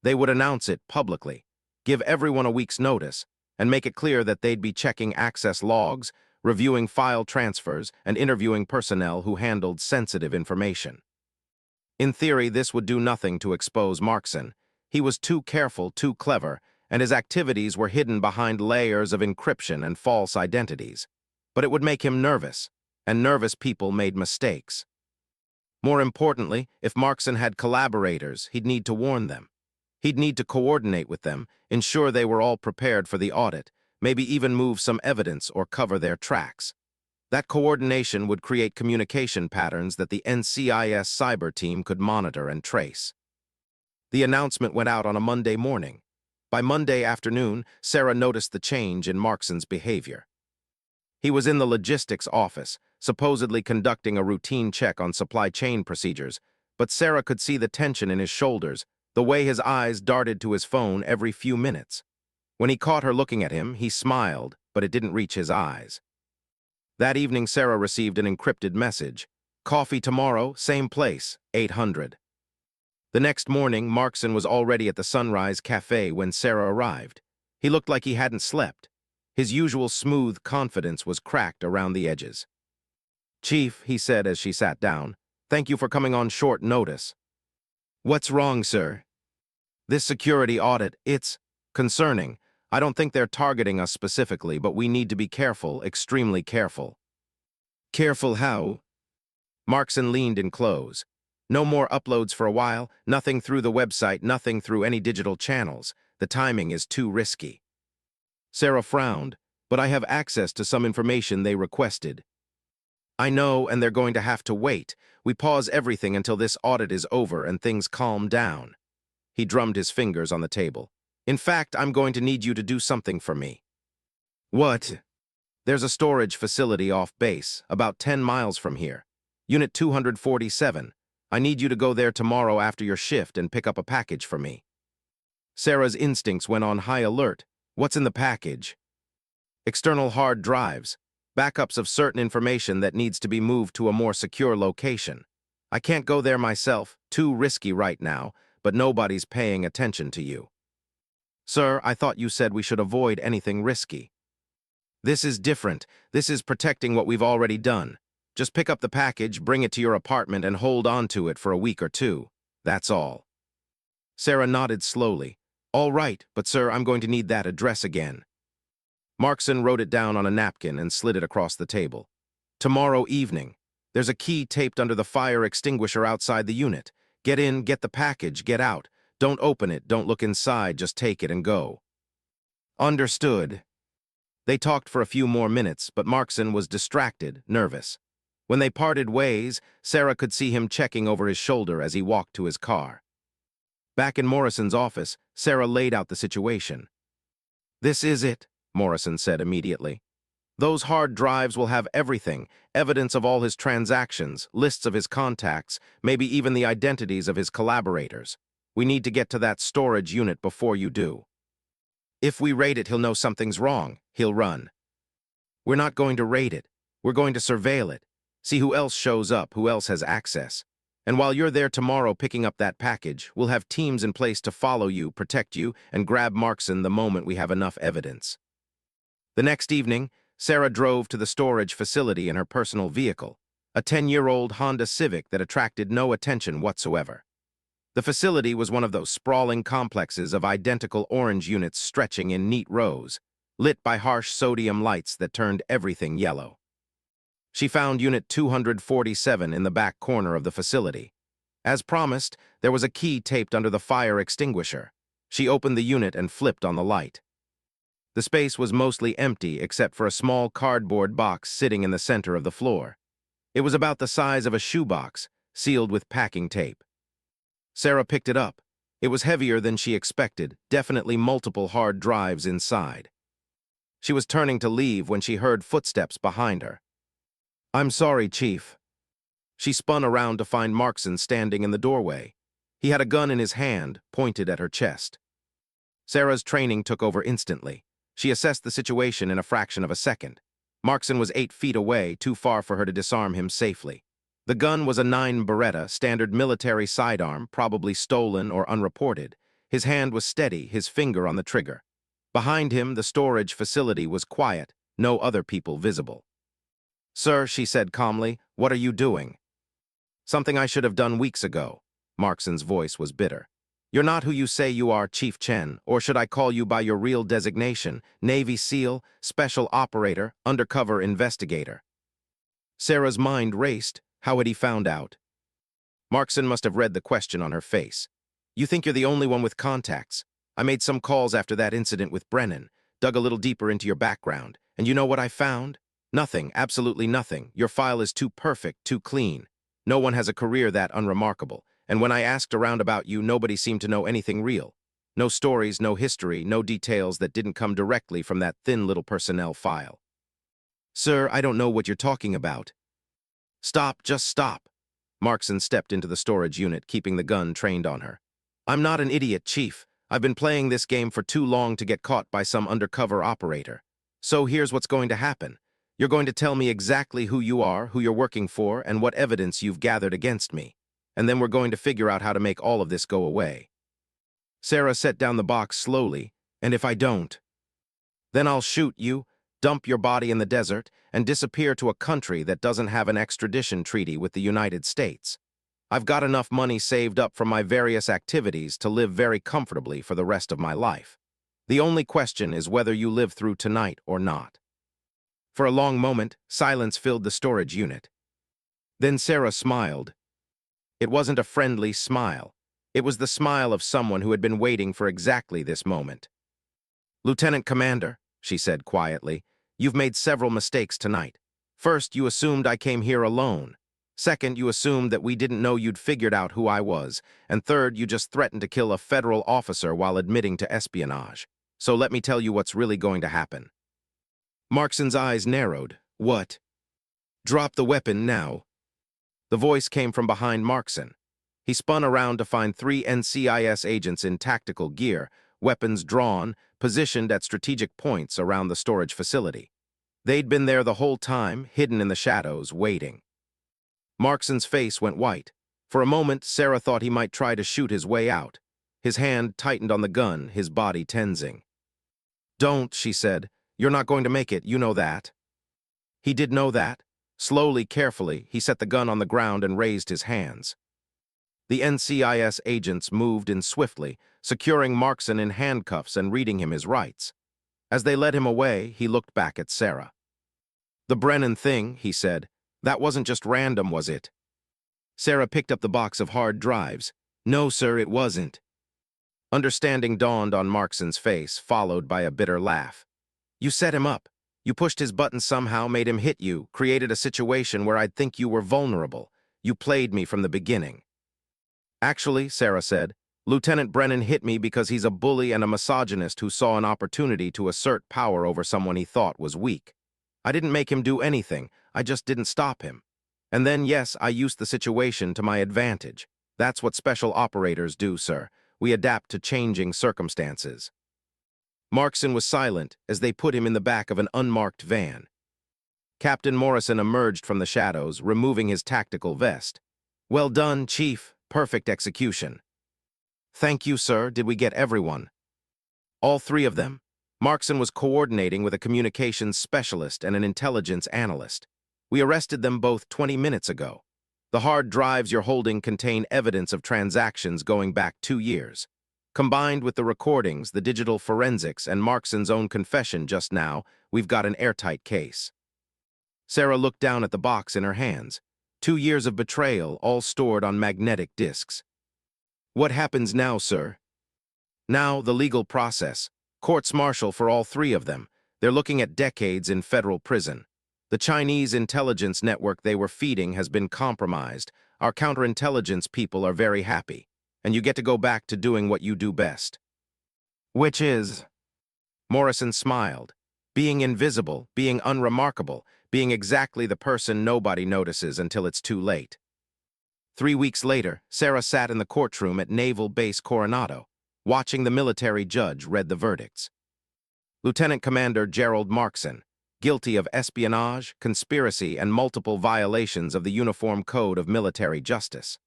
Speaker 1: They would announce it publicly, give everyone a week's notice, and make it clear that they'd be checking access logs, reviewing file transfers, and interviewing personnel who handled sensitive information. In theory, this would do nothing to expose Markson. He was too careful, too clever, and his activities were hidden behind layers of encryption and false identities. But it would make him nervous, and nervous people made mistakes. More importantly, if Markson had collaborators, he'd need to warn them. He'd need to coordinate with them, ensure they were all prepared for the audit, maybe even move some evidence or cover their tracks. That coordination would create communication patterns that the NCIS cyber team could monitor and trace. The announcement went out on a Monday morning. By Monday afternoon, Sarah noticed the change in Markson's behavior. He was in the logistics office, supposedly conducting a routine check on supply chain procedures, but Sarah could see the tension in his shoulders, the way his eyes darted to his phone every few minutes. When he caught her looking at him, he smiled, but it didn't reach his eyes. That evening, Sarah received an encrypted message. Coffee tomorrow, same place, 800. The next morning, Markson was already at the Sunrise Cafe when Sarah arrived. He looked like he hadn't slept. His usual smooth confidence was cracked around the edges. "Chief," he said as she sat down, "thank you for coming on short notice." "What's wrong, sir?" "This security audit, it's concerning. I don't think they're targeting us specifically, but we need to be careful, extremely careful." "Careful how?" Markson leaned in close. "No more uploads for a while, nothing through the website, nothing through any digital channels. The timing is too risky." Sarah frowned, "But I have access to some information they requested." "I know, and they're going to have to wait. We pause everything until this audit is over and things calm down." He drummed his fingers on the table. "In fact, I'm going to need you to do something for me." "What?" "There's a storage facility off base, about 10 miles from here. Unit 247. I need you to go there tomorrow after your shift and pick up a package for me." Sarah's instincts went on high alert. "What's in the package?" "External hard drives. Backups of certain information that needs to be moved to a more secure location. I can't go there myself, too risky right now, but nobody's paying attention to you." "Sir, I thought you said we should avoid anything risky." "This is different. This is protecting what we've already done. Just pick up the package, bring it to your apartment, and hold on to it for a week or two. That's all." Sarah nodded slowly. "All right, but sir, I'm going to need that address again." Markson wrote it down on a napkin and slid it across the table. "Tomorrow evening. There's a key taped under the fire extinguisher outside the unit. Get in, get the package, get out. Don't open it, don't look inside, just take it and go." "Understood." They talked for a few more minutes, but Markson was distracted, nervous. When they parted ways, Sarah could see him checking over his shoulder as he walked to his car. Back in Morrison's office, Sarah laid out the situation. "This is it," Morrison said immediately. "Those hard drives will have everything, evidence of all his transactions, lists of his contacts, maybe even the identities of his collaborators. We need to get to that storage unit before you do. If we raid it, he'll know something's wrong. He'll run." "We're not going to raid it. We're going to surveil it. See who else shows up, who else has access. And while you're there tomorrow picking up that package, we'll have teams in place to follow you, protect you, and grab Markson the moment we have enough evidence." The next evening, Sarah drove to the storage facility in her personal vehicle, a 10-year-old Honda Civic that attracted no attention whatsoever. The facility was one of those sprawling complexes of identical orange units stretching in neat rows, lit by harsh sodium lights that turned everything yellow. She found Unit 247 in the back corner of the facility. As promised, there was a key taped under the fire extinguisher. She opened the unit and flipped on the light. The space was mostly empty except for a small cardboard box sitting in the center of the floor. It was about the size of a shoebox, sealed with packing tape. Sarah picked it up. It was heavier than she expected, definitely multiple hard drives inside. She was turning to leave when she heard footsteps behind her. "I'm sorry, Chief." She spun around to find Markson standing in the doorway. He had a gun in his hand, pointed at her chest. Sarah's training took over instantly. She assessed the situation in a fraction of a second. Markson was 8 feet away, too far for her to disarm him safely. The gun was a 9 Beretta, standard military sidearm, probably stolen or unreported. His hand was steady, his finger on the trigger. Behind him, the storage facility was quiet, no other people visible. "Sir," she said calmly, "what are you doing?" "Something I should have done weeks ago." Markson's voice was bitter. "You're not who you say you are, Chief Chen, or should I call you by your real designation, Navy SEAL, Special Operator, Undercover Investigator?" Sarah's mind raced. How had he found out? Markson must have read the question on her face. "You think you're the only one with contacts? I made some calls after that incident with Brennan. dug a little deeper into your background, and you know what I found? Nothing, absolutely nothing. Your file is too perfect, too clean. No one has a career that unremarkable, and when I asked around about you, nobody seemed to know anything real. No stories, no history, no details that didn't come directly from that thin little personnel file. Sir, I don't know what you're talking about. Stop, just stop. Markson stepped into the storage unit, keeping the gun trained on her. I'm not an idiot, Chief. I've been playing this game for too long to get caught by some undercover operator. So here's what's going to happen. You're going to tell me exactly who you are, who you're working for, and what evidence you've gathered against me. And then we're going to figure out how to make all of this go away. Sarah set down the box slowly, and if I don't, then I'll shoot you, dump your body in the desert, and disappear to a country that doesn't have an extradition treaty with the United States. I've got enough money saved up from my various activities to live very comfortably for the rest of my life. The only question is whether you live through tonight or not. For a long moment, silence filled the storage unit. Then Sarah smiled. It wasn't a friendly smile. It was the smile of someone who had been waiting for exactly this moment. Lieutenant Commander, she said quietly, you've made several mistakes tonight. First, you assumed I came here alone. Second, you assumed that we didn't know you'd figured out who I was. And third, you just threatened to kill a federal officer while admitting to espionage. So let me tell you what's really going to happen. Markson's eyes narrowed. What? Drop the weapon now. The voice came from behind Markson. He spun around to find 3 NCIS agents in tactical gear, weapons drawn, positioned at strategic points around the storage facility. They'd been there the whole time, hidden in the shadows, waiting. Markson's face went white. For a moment, Sarah thought he might try to shoot his way out. His hand tightened on the gun, his body tensing. Don't, she said. You're not going to make it, you know that. He did know that. Slowly, carefully, he set the gun on the ground and raised his hands. The NCIS agents moved in swiftly, securing Markson in handcuffs and reading him his rights. As they led him away, he looked back at Sarah. The Brennan thing, he said, that wasn't just random, was it? Sarah picked up the box of hard drives. No, sir, it wasn't. Understanding dawned on Markson's face, followed by a bitter laugh. You set him up. You pushed his button somehow, made him hit you, created a situation where I'd think you were vulnerable. You played me from the beginning. Actually, Sarah said, Lieutenant Brennan hit me because he's a bully and a misogynist who saw an opportunity to assert power over someone he thought was weak. I didn't make him do anything, I just didn't stop him. And then, yes, I used the situation to my advantage. That's what special operators do, sir. We adapt to changing circumstances. Markson was silent as they put him in the back of an unmarked van. Captain Morrison emerged from the shadows, removing his tactical vest. Well done, Chief. Perfect execution. Thank you, sir. Did we get everyone? All 3 of them. Markson was coordinating with a communications specialist and an intelligence analyst. We arrested them both 20 minutes ago. The hard drives you're holding contain evidence of transactions going back 2 years. Combined with the recordings, the digital forensics, and Markson's own confession just now, we've got an airtight case. Sarah looked down at the box in her hands. 2 years of betrayal, all stored on magnetic disks. What happens now, sir? Now, the legal process. Courts-martial for all 3 of them. They're looking at decades in federal prison. The Chinese intelligence network they were feeding has been compromised. Our counterintelligence people are very happy. And you get to go back to doing what you do best. Which is? Morrison smiled. Being invisible, being unremarkable, being exactly the person nobody notices until it's too late. 3 weeks later, Sarah sat in the courtroom at Naval Base Coronado, watching the military judge read the verdicts. Lieutenant Commander Gerald Markson, guilty of espionage, conspiracy, and multiple violations of the Uniform Code of Military Justice.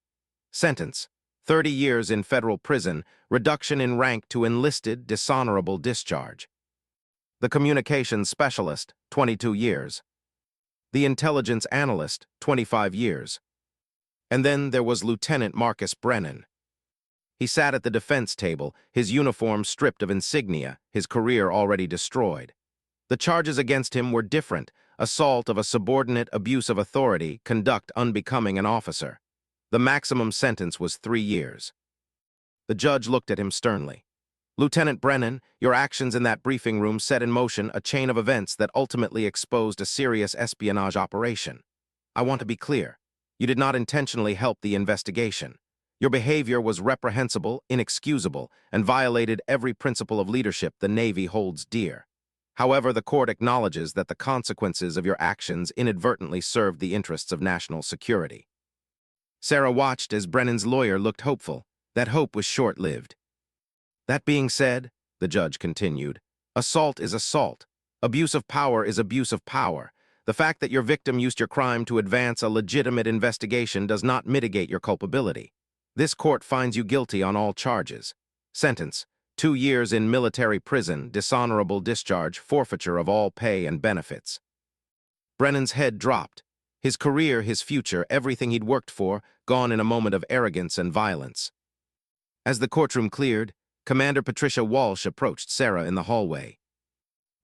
Speaker 1: Sentence: 30 years in federal prison, reduction in rank to enlisted, dishonorable discharge. The communications specialist, 22 years. The intelligence analyst, 25 years. And then there was Lieutenant Marcus Brennan. He sat at the defense table, his uniform stripped of insignia, his career already destroyed. The charges against him were different: assault of a subordinate, abuse of authority, conduct unbecoming an officer. The maximum sentence was 3 years. The judge looked at him sternly. Lieutenant Brennan, your actions in that briefing room set in motion a chain of events that ultimately exposed a serious espionage operation. I want to be clear. You did not intentionally help the investigation. Your behavior was reprehensible, inexcusable, and violated every principle of leadership the Navy holds dear. However, the court acknowledges that the consequences of your actions inadvertently served the interests of national security. Sarah watched as Brennan's lawyer looked hopeful. That hope was short-lived. That being said, the judge continued, assault is assault. Abuse of power is abuse of power. The fact that your victim used your crime to advance a legitimate investigation does not mitigate your culpability. This court finds you guilty on all charges. Sentence: 2 years in military prison, dishonorable discharge, forfeiture of all pay and benefits. Brennan's head dropped. His career, his future, everything he'd worked for, gone in a moment of arrogance and violence. As the courtroom cleared, Commander Patricia Walsh approached Sarah in the hallway.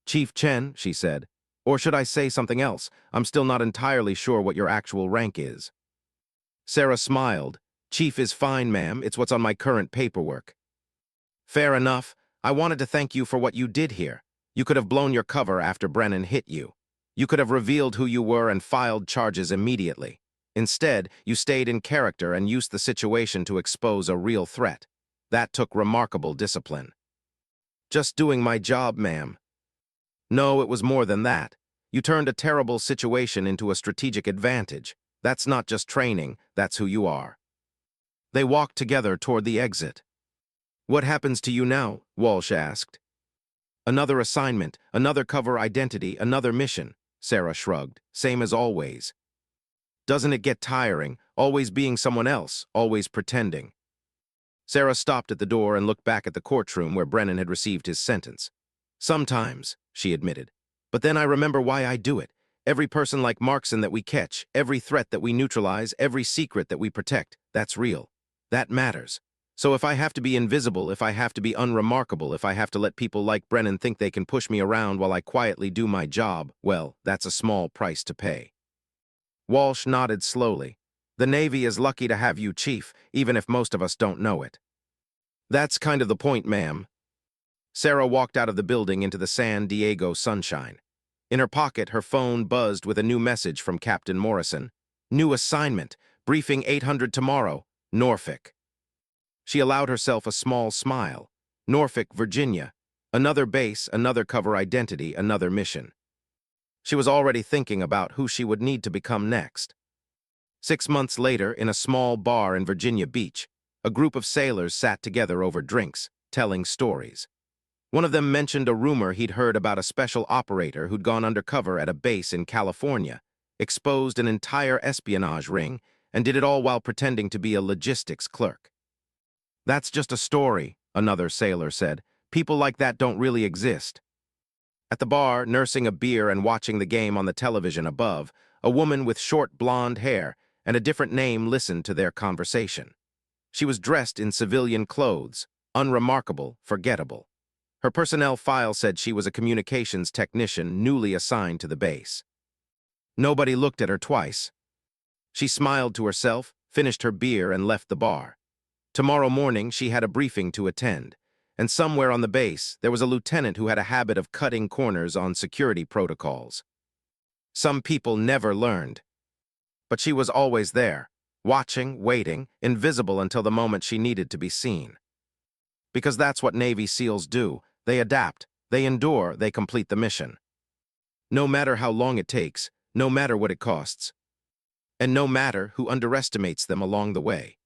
Speaker 1: "Chief Chen," she said, "or should I say something else? I'm still not entirely sure what your actual rank is." Sarah smiled. "Chief is fine, ma'am. It's what's on my current paperwork." "Fair enough. I wanted to thank you for what you did here. You could have blown your cover after Brennan hit you. You could have revealed who you were and filed charges immediately. Instead, you stayed in character and used the situation to expose a real threat. That took remarkable discipline." "Just doing my job, ma'am." "No, it was more than that. You turned a terrible situation into a strategic advantage. That's not just training, that's who you are." They walked together toward the exit. "What happens to you now?" Walsh asked. "Another assignment, another cover identity, another mission," Sarah shrugged. "Same as always." "Doesn't it get tiring, always being someone else, always pretending?" Sarah stopped at the door and looked back at the courtroom where Brennan had received his sentence. "Sometimes," she admitted. "But then I remember why I do it. Every person like Markson that we catch, every threat that we neutralize, every secret that we protect, that's real. That matters. So if I have to be invisible, if I have to be unremarkable, if I have to let people like Brennan think they can push me around while I quietly do my job, well, that's a small price to pay." Walsh nodded slowly. "The Navy is lucky to have you, Chief, even if most of us don't know it." "That's kind of the point, ma'am." Sarah walked out of the building into the San Diego sunshine. In her pocket, her phone buzzed with a new message from Captain Morrison. "New assignment. Briefing 800 tomorrow. Norfolk." She allowed herself a small smile. Norfolk, Virginia. Another base, another cover identity, another mission. She was already thinking about who she would need to become next. 6 months later, in a small bar in Virginia Beach, a group of sailors sat together over drinks, telling stories. One of them mentioned a rumor he'd heard about a special operator who'd gone undercover at a base in California, exposed an entire espionage ring, and did it all while pretending to be a logistics clerk. "That's just a story," another sailor said. "People like that don't really exist." At the bar, nursing a beer and watching the game on the television above, a woman with short blonde hair and a different name listened to their conversation. She was dressed in civilian clothes, unremarkable, forgettable. Her personnel file said she was a communications technician newly assigned to the base. Nobody looked at her twice. She smiled to herself, finished her beer, and left the bar. Tomorrow morning, she had a briefing to attend, and somewhere on the base, there was a lieutenant who had a habit of cutting corners on security protocols. Some people never learned. But she was always there, watching, waiting, invisible until the moment she needed to be seen. Because that's what Navy SEALs do. They adapt, they endure, they complete the mission. No matter how long it takes, no matter what it costs, and no matter who underestimates them along the way.